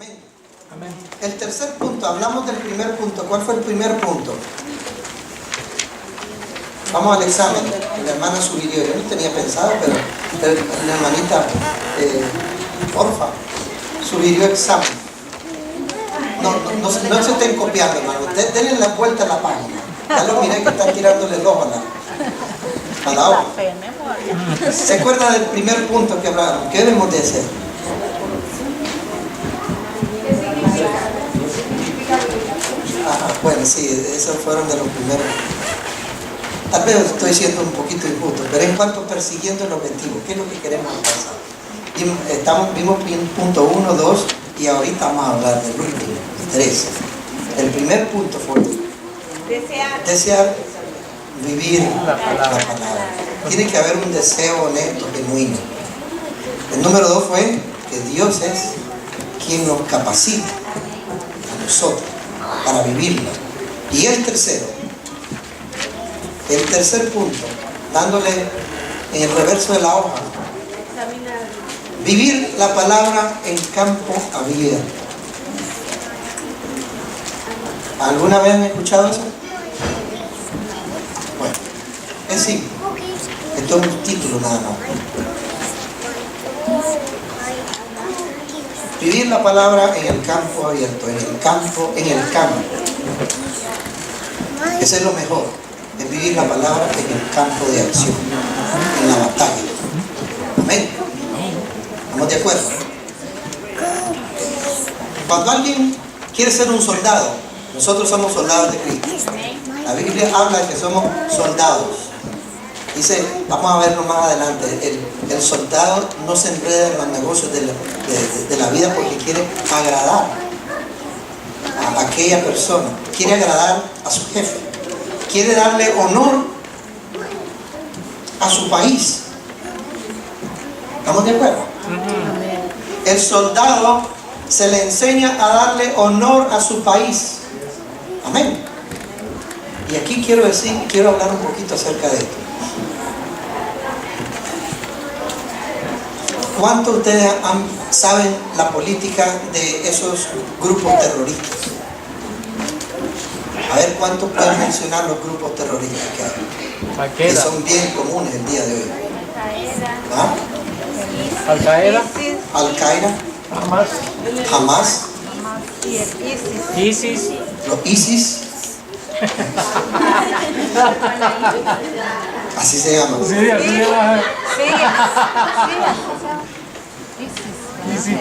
Amén. Amén. El tercer punto, hablamos del primer punto. ¿Cuál fue el primer punto? Vamos al examen. La hermana sugirió, yo no tenía pensado, pero la hermanita, porfa, sugirió examen. No se estén copiando, hermano. Denle la vuelta a la página. Ya lo miré que están tirándole el ojo a la hoja. ¿Se acuerda del primer punto que hablaron? ¿Qué debemos de hacer? Bueno, sí, esos fueron de los primeros. Tal vez estoy siendo un poquito injusto, pero en cuanto persiguiendo el objetivo, ¿qué es lo que queremos alcanzar? Vimos punto 1, 2 y ahorita vamos a hablar del último, 3. El primer punto fue desear vivir la palabra. Tiene que haber un deseo honesto, genuino. El número 2 fue que Dios es quien nos capacita a nosotros para vivirla. Y el tercer punto, dándole en el reverso de la hoja, vivir la palabra en campo abierto. ¿Alguna vez han escuchado eso? Bueno, es simple. Esto es un título nada más. Vivir la palabra en el campo abierto, en el campo. Ese es lo mejor, es vivir la palabra en el campo de acción, en la batalla. Amén. ¿Estamos de acuerdo? Cuando alguien quiere ser un soldado, nosotros somos soldados de Cristo. La Biblia habla de que somos soldados. Dice, vamos a verlo más adelante, el soldado no se enreda en los negocios de la vida porque quiere agradar a aquella persona, quiere agradar a su jefe, quiere darle honor a su país. ¿Estamos de acuerdo? El soldado se le enseña a darle honor a su país. Amén. Y aquí quiero hablar un poquito acerca de esto. ¿Cuántos de ustedes saben la política de esos grupos terroristas? A ver, ¿cuántos pueden mencionar los grupos terroristas que hay? Que son bien comunes el día de hoy. ¿Ah? Al-Qaeda. Hamas. ISIS. Los ISIS. Así se llama. Sí, así se llama. Sí.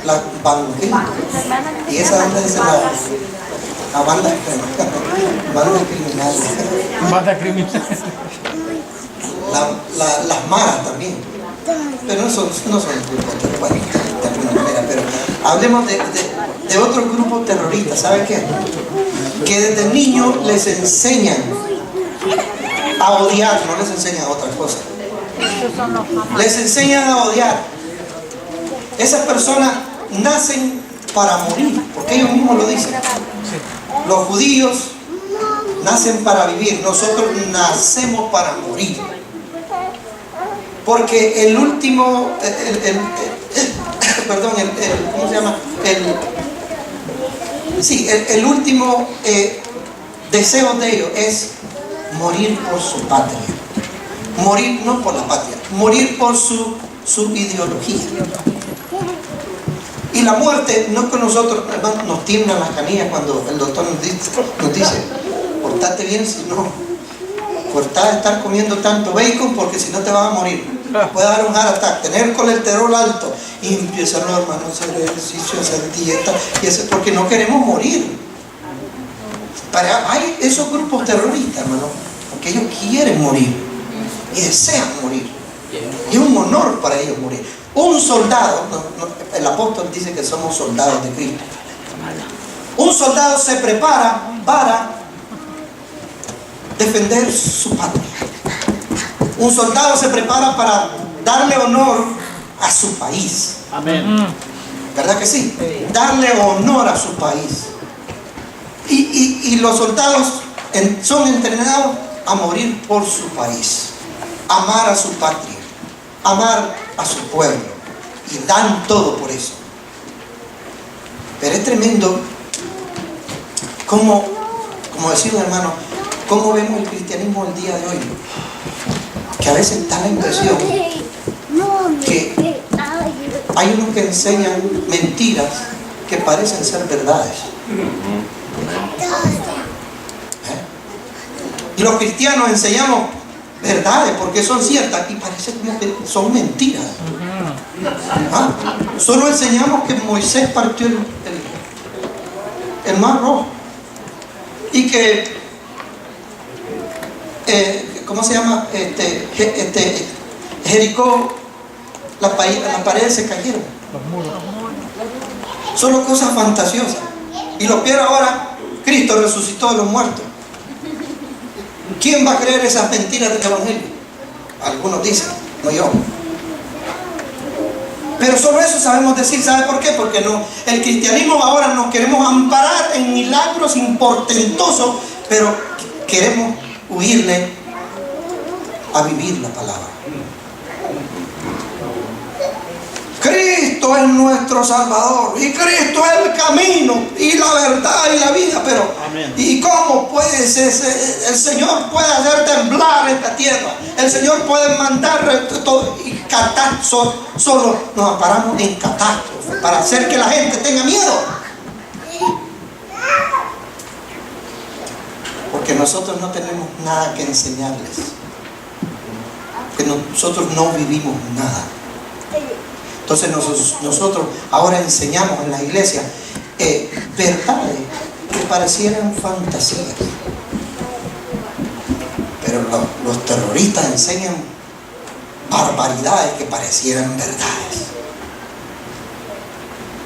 La banda. ¿Y esa dónde es la banda criminal? Banda criminal. Las maras también. Pero no son grupos terroristas de alguna manera. Pero hablemos de otro grupo terrorista. ¿Sabe qué? Que desde niños les enseñan a odiar, no les enseñan otra cosa. Les enseñan a odiar. Esas personas nacen para morir, porque ellos mismos lo dicen. Los judíos nacen para vivir, nosotros nacemos para morir. Porque el último, ¿cómo se llama? El último deseo de ellos es morir por su patria. Morir no por la patria, morir por su ideología. Y la muerte no es que nosotros, hermano, nos tiemblan las canillas cuando el doctor nos dice portate bien, si no, cortá de estar comiendo tanto bacon porque si no te vas a morir. Puede dar un heart attack, tener el colesterol alto y empiezan los hermanos a hacer ejercicio, a hacer dieta, y eso porque no queremos morir. Hay esos grupos terroristas, hermano, porque ellos quieren morir y desean morir. Y es un honor para ellos morir. Un soldado, el apóstol dice que somos soldados de Cristo. Un soldado se prepara para defender su patria. Un soldado se prepara para darle honor a su país. Amén. ¿Verdad que sí? Darle honor a su país. Y los soldados son entrenados a morir por su país. Amar a su patria. Amar a su pueblo. y dan todo por eso. Pero es tremendo como decía un hermano, cómo vemos el cristianismo el día de hoy. Que a veces da la impresión que hay unos que enseñan mentiras que parecen ser verdades. Y los cristianos enseñamos verdades porque son ciertas y parece como que son mentiras. Solo enseñamos que Moisés partió el mar rojo y que ¿cómo se llama? Jericó, las paredes se cayeron. Solo cosas fantasiosas. Y lo peor ahora, Cristo resucitó de los muertos. ¿Quién va a creer esas mentiras del Evangelio? Algunos dicen, no yo. Pero solo eso sabemos decir. ¿Sabe por qué? Porque no, el cristianismo ahora nos queremos amparar en milagros portentosos, pero queremos huirle a vivir la palabra. Cristo es nuestro Salvador y Cristo es el camino y la verdad y la vida, pero amén. ¿Y cómo puede ser? El Señor puede hacer temblar esta tierra, el Señor puede mandar todo y solo nos amparamos en catástrofe para hacer que la gente tenga miedo, porque nosotros no tenemos nada que enseñarles, porque nosotros no vivimos nada. Entonces nosotros ahora enseñamos en la iglesia verdades que parecieran fantasías. Pero los terroristas enseñan barbaridades que parecieran verdades.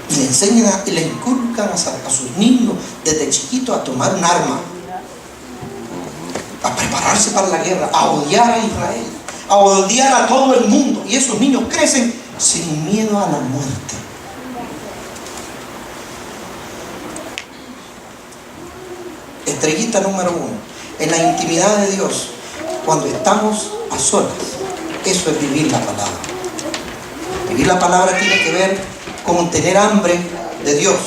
Y le enseñan y le inculcan a sus niños desde chiquitos a tomar un arma, a prepararse para la guerra, a odiar a Israel, a odiar a todo el mundo. Y esos niños crecen sin miedo a la muerte. Estrellita número 1. En la intimidad de Dios, cuando estamos a solas, eso es vivir la palabra. Vivir la palabra tiene que ver con tener hambre de Dios.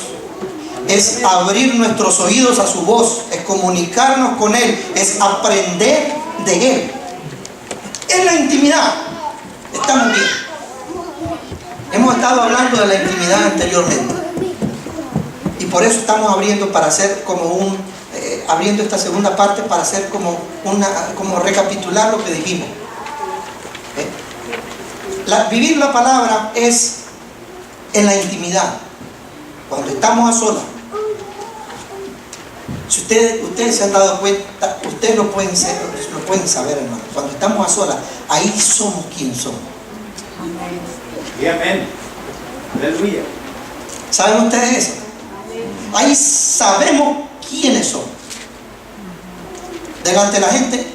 Es abrir nuestros oídos a su voz, es comunicarnos con Él, es aprender de Él. En la intimidad estamos bien. Hemos estado hablando de la intimidad anteriormente y por eso estamos abriendo para hacer como abriendo esta segunda parte para hacer como recapitular lo que dijimos. Vivir la palabra es en la intimidad, cuando estamos a solas. Si ustedes se han dado cuenta, ustedes lo pueden saber, hermano. Cuando estamos a solas, ahí somos quien somos. Y amén. Aleluya. ¿Saben ustedes eso? Ahí sabemos quiénes somos. Delante de la gente,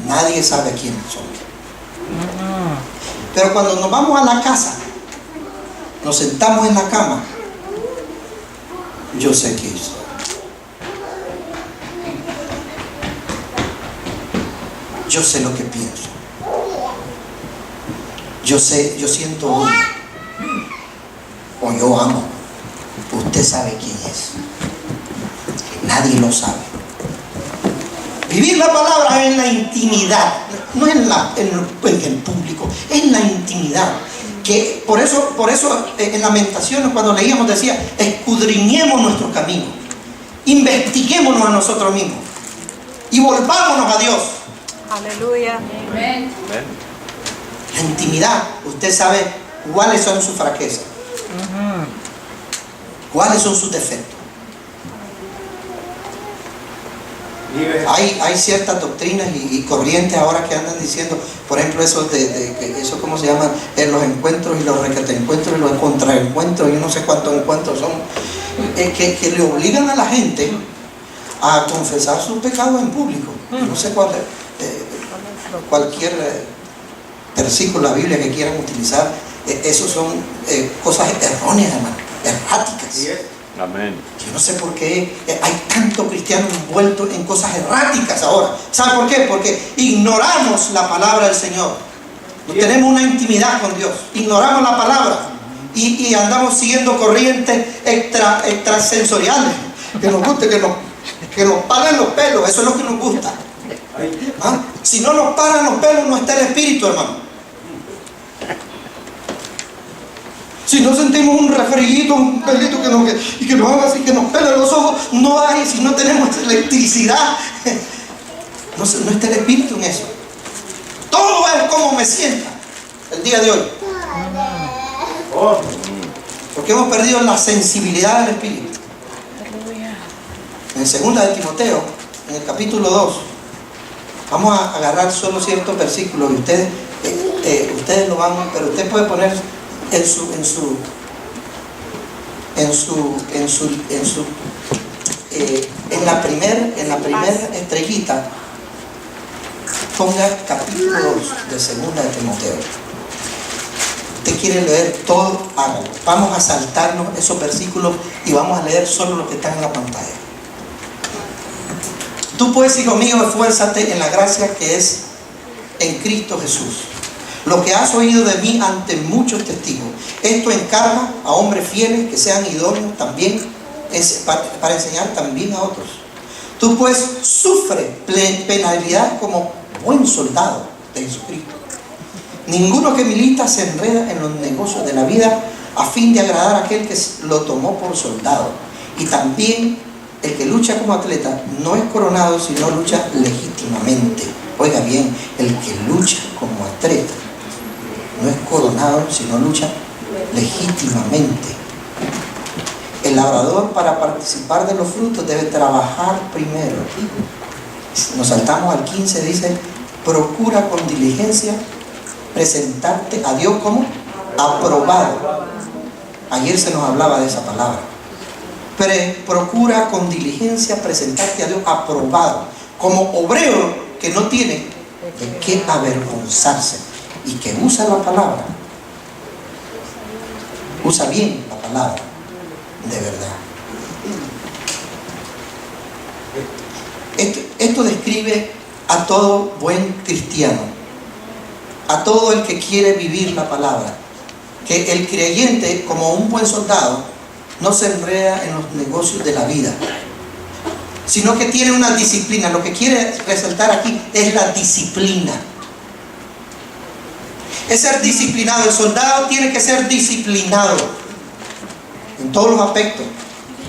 nadie sabe quiénes somos. Pero cuando nos vamos a la casa, nos sentamos en la cama, yo sé quién soy. Yo sé lo que pienso. Yo siento odio, o yo amo. Usted sabe quién es. Nadie lo sabe. Vivir la palabra en la intimidad, no en el público, en la intimidad. Que por eso en Lamentaciones cuando leíamos decía, escudriñemos nuestro camino, investiguémonos a nosotros mismos y volvámonos a Dios. Aleluya. Amén. La intimidad, usted sabe cuáles son sus fraquezas, cuáles son sus defectos. Hay ciertas doctrinas y corrientes ahora que andan diciendo, por ejemplo, eso ¿cómo se llaman? Los encuentros y los requeteencuentros y los contraencuentros, yo no sé cuántos encuentros son, que le obligan a la gente a confesar sus pecados en público. No sé cualquier versículo de la Biblia que quieran utilizar, esos son cosas erróneas, hermano, erráticas. Amén. Yo no sé por qué hay tanto cristiano envuelto en cosas erráticas ahora. ¿Sabe por qué? Porque ignoramos la palabra del Señor. No tenemos una intimidad con Dios. Ignoramos la palabra. y andamos siguiendo corrientes extrasensoriales, que nos guste, que nos paren los pelos, eso es lo que nos gusta. ¿Ah? Si no nos paran los pelos, no está el espíritu, hermano. Si no sentimos un refriguito, un pelito que nos haga así, que nos pele los ojos, no hay. Si no tenemos electricidad, no está el espíritu en eso. Todo es como me sienta el día de hoy. Porque hemos perdido la sensibilidad del espíritu. En 2 de Timoteo, en el capítulo 2, vamos a agarrar solo ciertos versículos y ustedes lo van, pero usted puede poner en la primera estrellita, ponga capítulo 2 de 2 de Timoteo. Usted quiere leer todo, hágalo. Vamos a saltarnos esos versículos y vamos a leer solo lo que está en la pantalla. Tú pues, hijo mío, esfuérzate en la gracia que es en Cristo Jesús. Lo que has oído de mí ante muchos testigos, esto encarga a hombres fieles que sean idóneos también para enseñar también a otros. Tú pues sufre penalidad como buen soldado de Jesucristo. Ninguno que milita se enreda en los negocios de la vida a fin de agradar a aquel que lo tomó por soldado. Y también el que lucha como atleta no es coronado, sino lucha legítimamente. Oiga bien, el que lucha como atleta no es coronado, sino lucha legítimamente. El labrador, para participar de los frutos, debe trabajar primero. Nos saltamos al 15, dice: procura con diligencia presentarte a Dios como aprobado. Ayer se nos hablaba de esa palabra. Procura con diligencia presentarte a Dios aprobado, como obrero que no tiene de qué avergonzarse y que usa la palabra, usa bien la palabra de verdad. Esto describe a todo buen cristiano, a todo el que quiere vivir la palabra, que el creyente, como un buen soldado, no se enreda en los negocios de la vida, sino que tiene una disciplina. Lo que quiere resaltar aquí es la disciplina. Es ser disciplinado. El soldado tiene que ser disciplinado en todos los aspectos,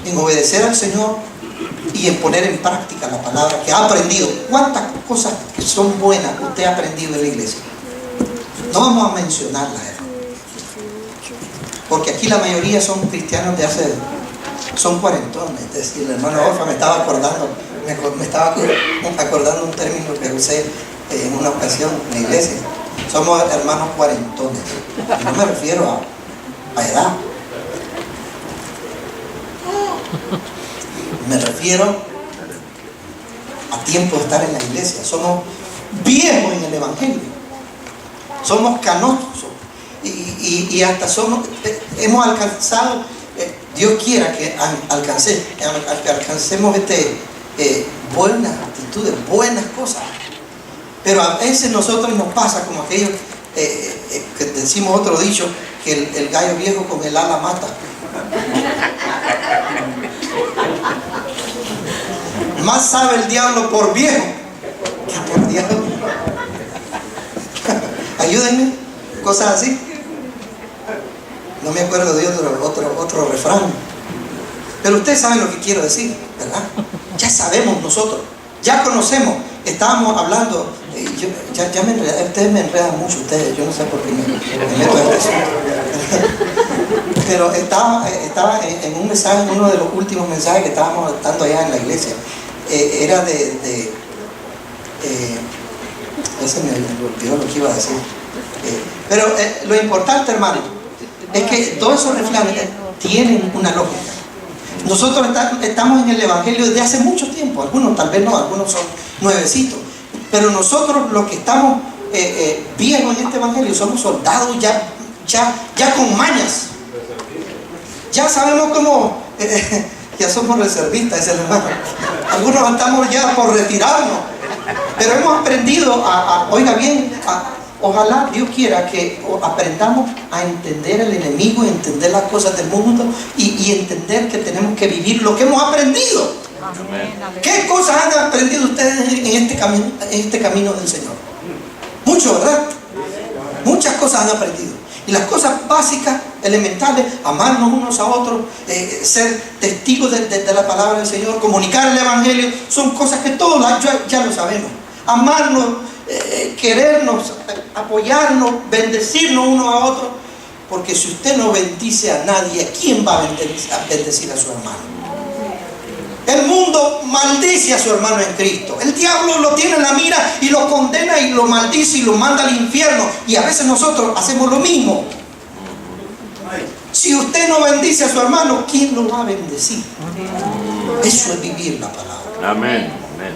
en obedecer al Señor y en poner en práctica la palabra que ha aprendido. ¿Cuántas cosas que son buenas usted ha aprendido en la iglesia? No vamos a mencionarlas, porque aquí la mayoría son cristianos de hace, son cuarentones. Es decir, el hermano Orfa me estaba acordando un término que usé en una ocasión en la iglesia. Somos hermanos cuarentones. Y no me refiero a edad, me refiero a tiempo de estar en la iglesia. Somos viejos en el evangelio, somos canosos y hasta hemos alcanzado, Dios quiera que alcancemos buenas actitudes, buenas cosas. Pero a veces nosotros nos pasa como aquellos que decimos otro dicho, que el gallo viejo con el ala mata. Más sabe el diablo por viejo que por diablo. Ayúdenme, cosas así. No me acuerdo de otro refrán. Pero ustedes saben lo que quiero decir, ¿verdad? Ya sabemos nosotros, ya conocemos. Estábamos hablando, ya me enredan, ustedes me enredan mucho, yo no sé por qué me meto en esto. Pero estaba en un mensaje, uno de los últimos mensajes que estábamos dando allá en la iglesia. Era ese me olvidó lo que iba a decir. Pero lo importante, hermano, es que todos esos refranes tienen una lógica. Nosotros estamos en el evangelio desde hace mucho tiempo. Algunos tal vez no, algunos son nuevecitos. Pero nosotros los que estamos viejos en este evangelio somos soldados ya con mañas. Ya sabemos cómo, ya somos reservistas, es el hermano. Algunos estamos ya por retirarnos. Pero hemos aprendido oiga bien, Ojalá Dios quiera que aprendamos a entender el enemigo, entender las cosas del mundo y entender que tenemos que vivir lo que hemos aprendido. Amén. ¿Qué cosas han aprendido ustedes en este camino del Señor? Mucho, ¿verdad? Muchas cosas han aprendido. Y las cosas básicas, elementales, amarnos unos a otros, ser testigos de la palabra del Señor, comunicar el Evangelio, son cosas que todos ya lo sabemos. Amarnos, querernos, apoyarnos, bendecirnos unos a otros. Porque si usted no bendice a nadie, ¿quién va a bendecir a su hermano? El mundo maldice a su hermano en Cristo. El diablo lo tiene en la mira y lo condena y lo maldice y lo manda al infierno. Y a veces nosotros hacemos lo mismo. Si usted no bendice a su hermano, ¿quién lo va a bendecir? Eso es vivir la palabra. Amén. Amén.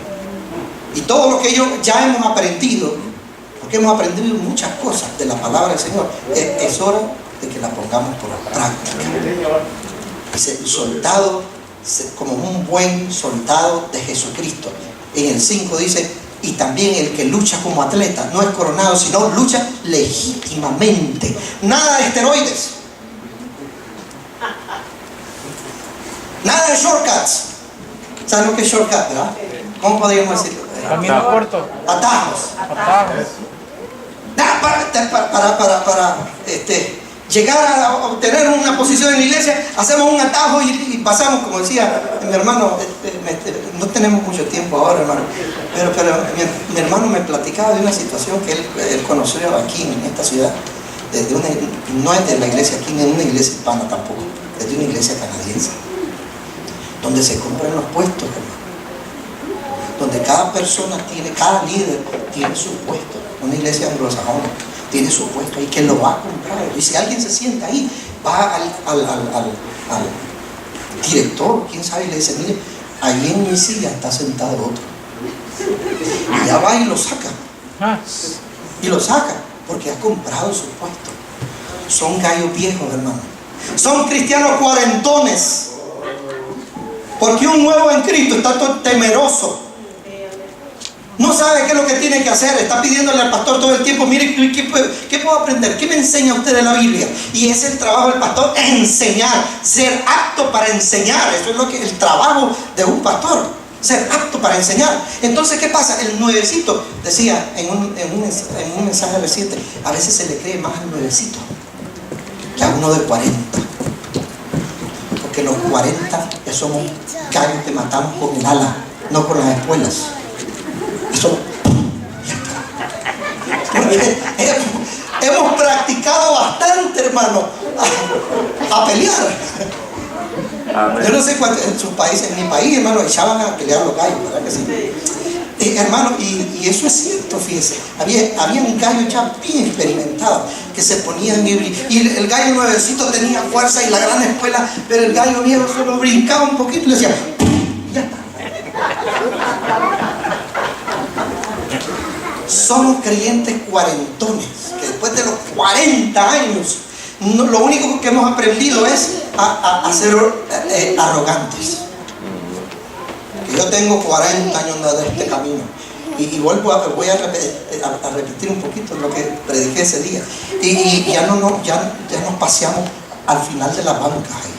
Y todo lo que ya hemos aprendido, porque hemos aprendido muchas cosas de la palabra del Señor, es hora de que la pongamos por práctica. Dice, el soldado, como un buen soldado de Jesucristo. En el 5 dice, y también el que lucha como atleta no es coronado, sino lucha legítimamente. Nada de esteroides, nada de shortcuts. ¿Saben lo que es shortcut, verdad? ¿Cómo podríamos decirlo? Camino corto. Atajos. Atajos. Para llegar a obtener una posición en la iglesia, hacemos un atajo y pasamos, como decía mi hermano, no tenemos mucho tiempo ahora, hermano, pero mi hermano me platicaba de una situación que él conoció aquí en esta ciudad, no es de la iglesia aquí, ni de una iglesia hispana tampoco, es de una iglesia canadiense, donde se compran los puestos, hermano, donde cada persona cada líder tiene su puesto, una iglesia anglosajona tiene su puesto ahí, que lo va a comprar. Y si alguien se sienta ahí, va al director, quién sabe, y le dice, mire, ahí en mi silla está sentado otro. Y ya va y lo saca. Y lo saca, porque ha comprado su puesto. Son gallos viejos, hermano. Son cristianos cuarentones. Porque un nuevo en Cristo está todo temeroso. No sabe qué es lo que tiene que hacer. Está pidiéndole al pastor todo el tiempo, mire, ¿qué puedo aprender? ¿Qué me enseña usted de la Biblia? Y es el trabajo del pastor, enseñar, ser apto para enseñar. Eso es lo que el trabajo de un pastor, ser apto para enseñar. Entonces, ¿qué pasa? El nuevecito, decía en un mensaje reciente, a veces se le cree más al nuevecito que a uno de 40. Porque los 40 ya somos gallos que matamos con el ala, no con las espuelas. Eso, hemos practicado bastante, hermano, a pelear. Amén. Yo no sé cuánto en sus países, en mi país, hermano, echaban a pelear los gallos, ¿verdad que sí? Hermano, y eso es cierto, fíjese. Había un gallo ya bien experimentado que se ponían y el gallo nuevecito tenía fuerza y la gran espuela, pero el gallo viejo solo brincaba un poquito y le decía, ya está. Somos creyentes cuarentones, que después de los 40 años, lo único que hemos aprendido es a ser arrogantes. Que yo tengo 40 años de este camino. Y voy a repetir un poquito lo que prediqué ese día. Y ya nos paseamos al final de las bancas ahí.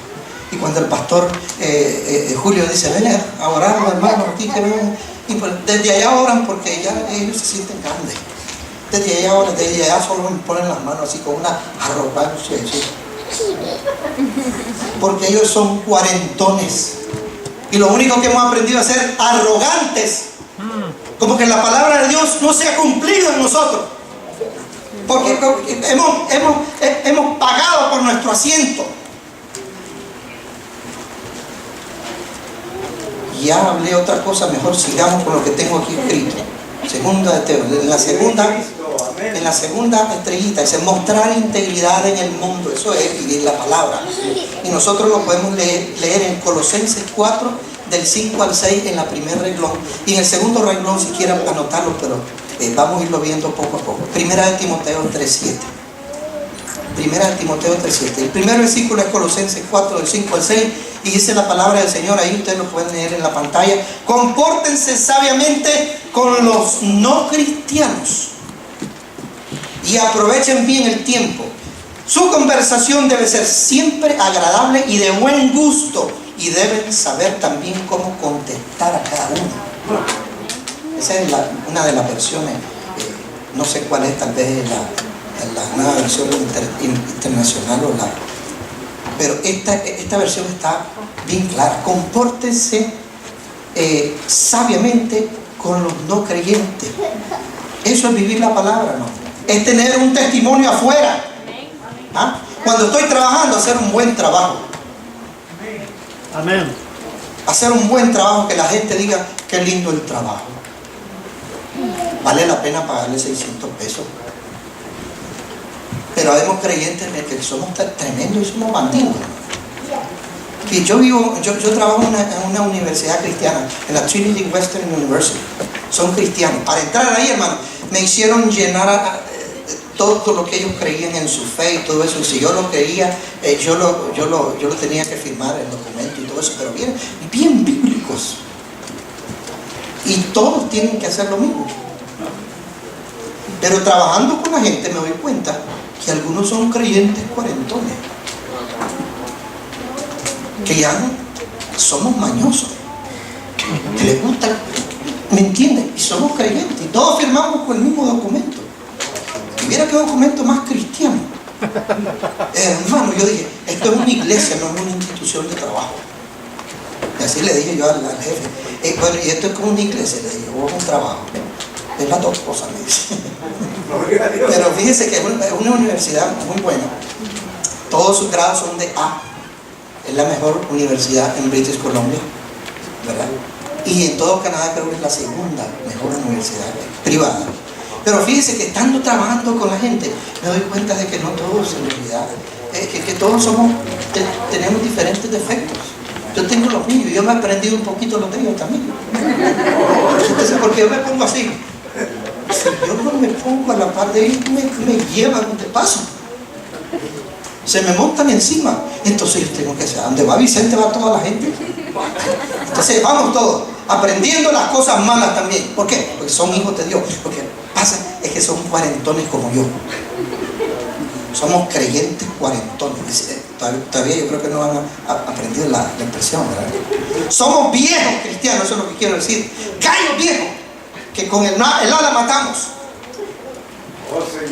Y cuando el pastor Julio dice, ven a orar, hermano, aquí que ven. Y pues desde allá oran porque ya ellos se sienten grandes. Desde allá oran, desde allá solo me ponen las manos así con una arrogancia. Porque ellos son cuarentones. Y lo único que hemos aprendido a ser arrogantes. Como que la palabra de Dios no se ha cumplido en nosotros. Porque hemos pagado por nuestro asiento. Ya hablé otra cosa, mejor sigamos con lo que tengo aquí escrito. Segunda de Teo, en la segunda estrellita dice mostrar integridad en el mundo. Eso es vivir la palabra. Y nosotros lo podemos leer en Colosenses 4, del 5 al 6 en la primer renglón. Y en el segundo renglón, si quieren anotarlo, pero vamos a irlo viendo poco a poco. Primera de Timoteo 3:7. Primera de Timoteo 3:7. El primer versículo es Colosenses 4, del 5 al 6. Y dice la palabra del Señor, ahí ustedes lo pueden leer en la pantalla. Compórtense sabiamente con los no cristianos. y aprovechen bien el tiempo. Su conversación debe ser siempre agradable y de buen gusto, y deben saber también cómo contestar a cada uno. Esa es una de las versiones, no sé cuál es, tal vez la nueva versión internacional pero esta versión está bien clara. Compórtense sabiamente con los no creyentes. Eso es vivir la palabra, ¿no? Es tener un testimonio afuera. ¿Ah? Cuando estoy trabajando, hacer un buen trabajo. Amén. Hacer un buen trabajo, que la gente diga qué lindo el trabajo. Vale la pena pagarle 600 pesos. Pero habemos creyentes que somos tremendos y somos bandidos. Que yo trabajo en una universidad cristiana, en la Trinity Western University. Son cristianos. Para entrar ahí, hermano, me hicieron llenar todo lo que ellos creían en su fe y todo eso. Y si yo lo creía, yo lo tenía que firmar el documento y todo eso. Pero bien bíblicos. Y todos tienen que hacer lo mismo. Pero trabajando con la gente me doy cuenta que algunos son creyentes cuarentones, que ya somos mañosos, que les gusta, ¿me entienden? Y somos creyentes y todos firmamos con el mismo documento. Y mira qué documento más cristiano. Hermano, yo dije, esto es una iglesia, no es una institución de trabajo. Y así le dije yo al jefe, bueno, y esto es como una iglesia, le dije, o es un trabajo. Es las dos cosas, me dice. Pero fíjese que es una universidad muy buena. Todos sus grados son de A. Es la mejor universidad en British Columbia, ¿verdad? Y en todo Canadá creo que es la segunda mejor universidad privada. Pero fíjese que estando trabajando con la gente, me doy cuenta de que no todos en realidad, que todos tenemos diferentes defectos. Yo tengo los míos, yo me he aprendido un poquito los de ellos también. Entonces, porque yo me pongo así. Si yo no me pongo a la par de ellos, me llevan de paso. Se me montan encima. Entonces yo tengo que saber, ¿dónde va Vicente? Va toda la gente. Entonces vamos todos, aprendiendo las cosas malas también. ¿Por qué? Porque son hijos de Dios. Porque pasa es que son cuarentones como yo. Somos creyentes cuarentones. Todavía yo creo que no han aprendido la expresión, ¿verdad? Somos viejos cristianos, eso es lo que quiero decir. Gallos viejos, que con el ala matamos.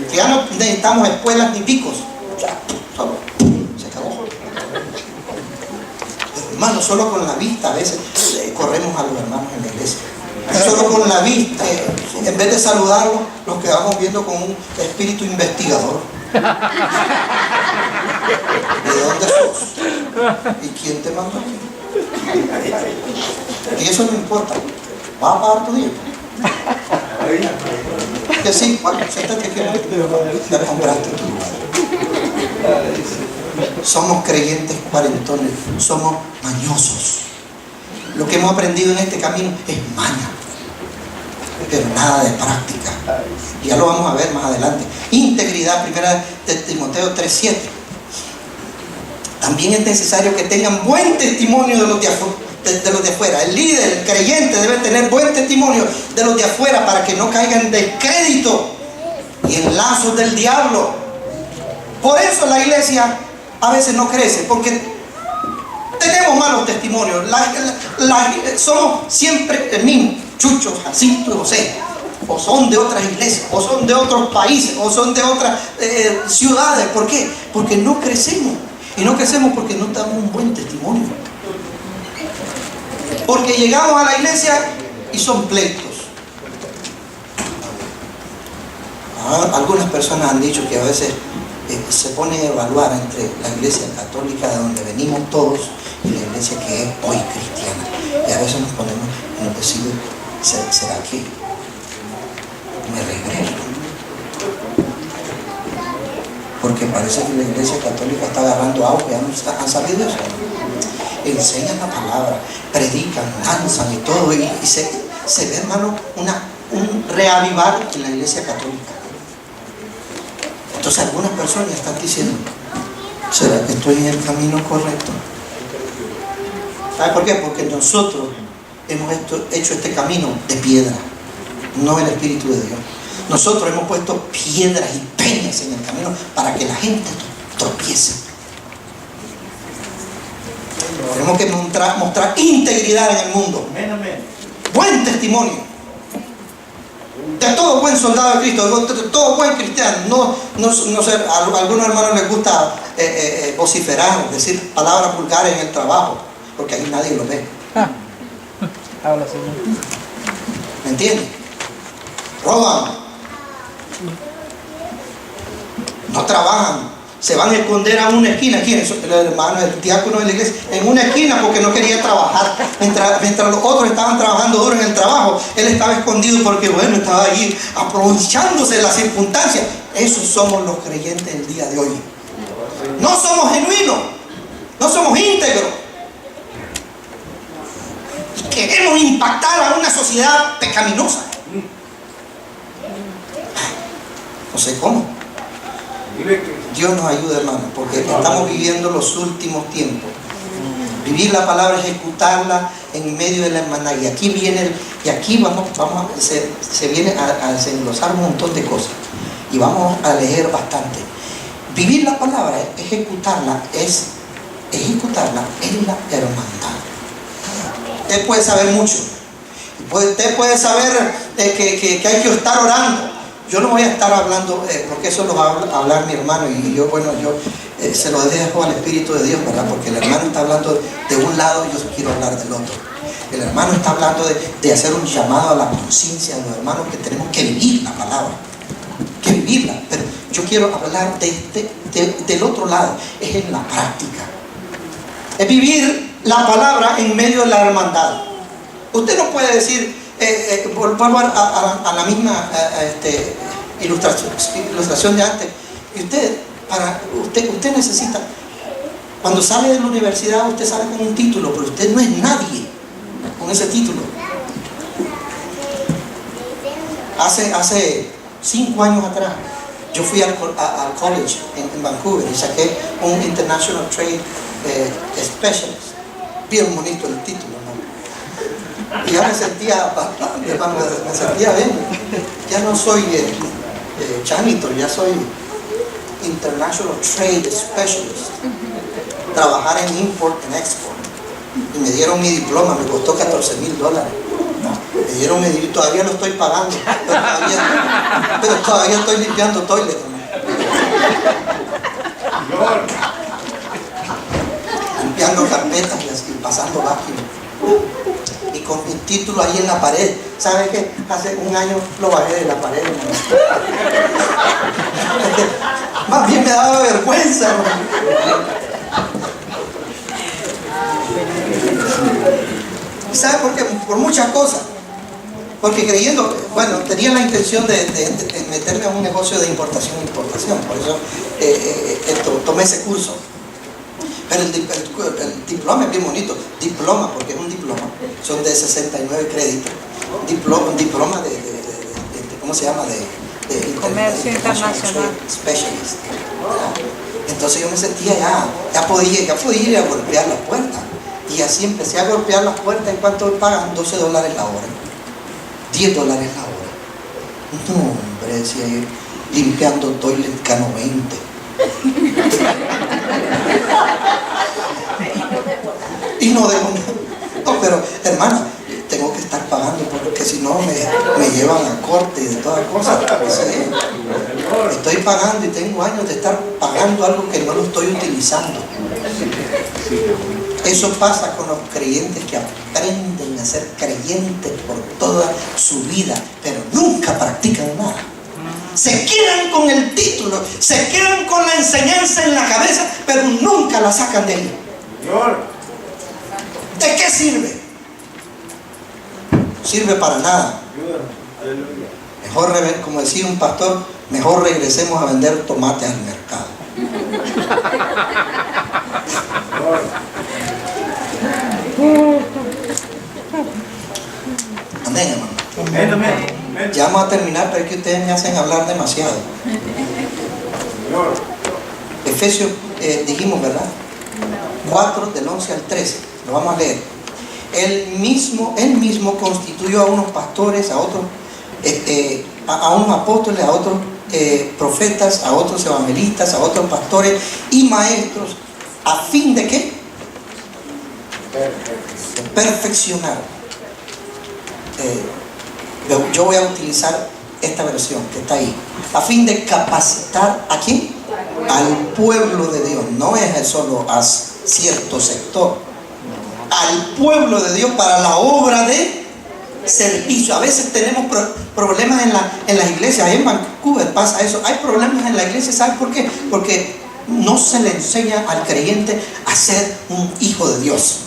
Que ya no necesitamos espuelas ni picos. Ya, solo se acabó. Hermanos, solo con la vista a veces corremos a los hermanos en la iglesia. Solo con la vista, en vez de saludarlos, los quedamos viendo con un espíritu investigador. ¿De dónde sos? ¿Y quién te mandó? Y eso no importa. ¿Vas a pagar tu día? Que sí, bueno, siéntate que ya compraste tu lugar. Somos creyentes cuarentones, somos mañosos. Lo que hemos aprendido en este camino es maña, pero nada de práctica. Y ya lo vamos a ver más adelante. Integridad, primera de Timoteo 3:7. También es necesario que tengan buen testimonio de los de afuera. El líder, el creyente debe tener buen testimonio de los de afuera para que no caigan en descrédito y en lazos del diablo. Por eso la iglesia a veces no crece, porque tenemos malos testimonios. Somos siempre el mismo. Chucho, Jacinto y José. O son de otras iglesias, o son de otros países, o son de otras ciudades. ¿Por qué? Porque no crecemos. Y no crecemos porque no damos un buen testimonio. Porque llegamos a la iglesia y son pleitos. Algunas personas han dicho que a veces se pone a evaluar entre la iglesia católica de donde venimos todos y la iglesia que es hoy cristiana. Y a veces nos ponemos en el decir, ¿será que me regreso? Porque parece que la iglesia católica está agarrando auge. ¿Han sabido eso? Enseñan la palabra, predican, danzan y todo, y se ve, hermano, un reavivar en la iglesia católica. Entonces algunas personas están diciendo, ¿será que estoy en el camino correcto? ¿Sabe por qué? Porque nosotros hemos hecho este camino de piedra, no el Espíritu de Dios. Nosotros hemos puesto piedras y peñas en el camino para que la gente tropiece. Tenemos que mostrar integridad en el mundo. Amén, amén. Buen testimonio. De todo buen soldado de Cristo, de todo buen cristiano. No sé, a algunos hermanos les gusta vociferar, decir palabras vulgares en el trabajo, porque ahí nadie lo ve. Habla, Señor. ¿Me entiendes? Roban. No trabajan. Se van a esconder a una esquina. ¿Quién? El hermano, el diácono de la iglesia, en una esquina porque no quería trabajar. Mientras los otros estaban trabajando duro en el trabajo, él estaba escondido porque, bueno, estaba allí aprovechándose de las circunstancias. Esos somos los creyentes del día de hoy. No somos genuinos, no somos íntegros. Queremos impactar a una sociedad pecaminosa. No sé cómo. Dios nos ayude, hermano, porque estamos viviendo los últimos tiempos. Vivir la palabra, ejecutarla en medio de la hermandad. Y aquí viene, se viene a desenglosar un montón de cosas. Y vamos a leer bastante. Vivir la palabra, ejecutarla es la hermandad. Usted puede saber mucho. Usted puede saber que hay que estar orando. Yo no voy a estar hablando, porque eso lo va a hablar mi hermano, y yo se lo dejo al Espíritu de Dios, ¿verdad? Porque el hermano está hablando de un lado y yo quiero hablar del otro. El hermano está hablando de hacer un llamado a la conciencia de los hermanos, que tenemos que vivir la palabra, que vivirla. Pero yo quiero hablar del otro lado, es en la práctica. Es vivir la palabra en medio de la hermandad. Usted no puede decir, volvamos a la misma ilustración de antes. Y usted necesita, cuando sale de la universidad, usted sale con un título, pero usted no es nadie con ese título. Hace 5 años atrás, yo fui al college en Vancouver y saqué un International Trade Specialist. Bien bonito el título, ¿no? Y ya me sentía bastante, me sentía bien. Ya no soy janitor, ya soy International Trade Specialist. Trabajar en import and export. Y me dieron mi diploma, me costó $14,000. Me dieron mi diploma, todavía lo estoy pagando, pero todavía estoy limpiando toilet. Limpiando carpetas y así, pasando vacuum. Y con mi título ahí en la pared. ¿Sabe qué? Hace un año lo bajé de la pared. Más bien me daba vergüenza. ¿Sabe por qué? Por muchas cosas. Porque creyendo, bueno, tenía la intención de meterme a un negocio de importación e exportación. Por eso tomé ese curso. Pero el diploma es bien bonito. Diploma, porque es un diploma. Son de 69 créditos. Un diploma de ¿cómo se llama? De Comercio Internacional. Specialist. Entonces yo me sentía ya podía ir a golpear las puertas. Y así empecé a golpear las puertas. ¿En cuánto pagan? $12 la hora. $10 la hora. No, hombre, decía yo, limpiando toilet K90. Y no debo nada. No, pero hermana, tengo que estar pagando porque si no me llevan a corte y de todas cosas. Estoy pagando y tengo años de estar pagando algo que no lo estoy utilizando. Eso pasa con los creyentes que aprenden a ser creyentes por toda su vida, pero nunca practican nada. Se quedan con el título, se quedan con la enseñanza en la cabeza, pero nunca la sacan de ahí. ¿De qué sirve? Sirve para nada. Mejor, como decía un pastor, mejor regresemos a vender tomates al mercado. Amén, hermano. Amén. Ya vamos a terminar, pero es que ustedes me hacen hablar demasiado. Efesios, dijimos, ¿verdad? 4, del 11 al 13. Lo vamos a leer. Él mismo constituyó a unos pastores, a otros a unos apóstoles, a otros profetas, a otros evangelistas, a otros pastores y maestros, ¿a fin de qué? Perfeccionar. Yo voy a utilizar esta versión que está ahí, a fin de capacitar ¿a quién? Al pueblo de Dios. No es solo a cierto sector, al pueblo de Dios para la obra de servicio. A veces tenemos problemas en las iglesias. Ahí en Vancouver pasa eso. Hay problemas en la iglesia. ¿Sabes por qué? Porque no se le enseña al creyente a ser un hijo de Dios.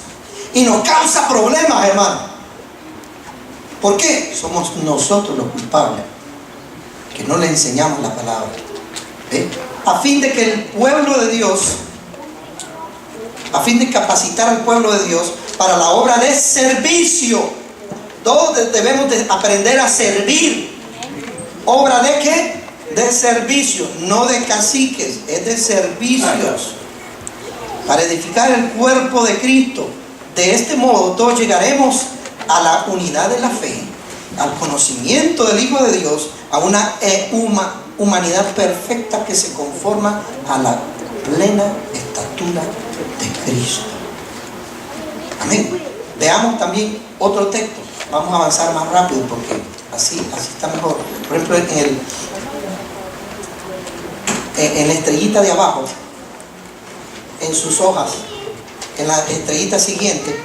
Y nos causa problemas, hermano. ¿Por qué? Somos nosotros los culpables, que no le enseñamos la palabra. A fin de que el pueblo de Dios, a fin de capacitar al pueblo de Dios para la obra de servicio. Todos debemos de aprender a servir. ¿Obra de qué? De servicio, no de caciques, es de servicios, para edificar el cuerpo de Cristo. De este modo todos llegaremos a la unidad de la fe, al conocimiento del Hijo de Dios, a una humanidad perfecta que se conforma a la plena estatura de Cristo. Amén. Veamos también otro texto. Vamos a avanzar más rápido porque así está mejor. Por ejemplo, en la estrellita de abajo, en sus hojas, en la estrellita siguiente,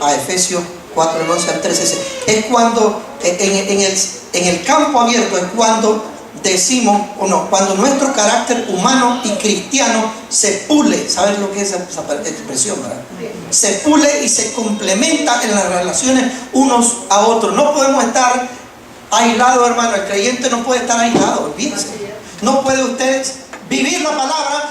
a Efesios 4, del 11 al 13, es cuando en el campo abierto es cuando decimos, o no, cuando nuestro carácter humano y cristiano se pule. ¿Sabes lo que es esa expresión, verdad? Se pule y se complementa en las relaciones unos a otros. No podemos estar aislados, hermano. El creyente no puede estar aislado, olvídense. No puede usted vivir la palabra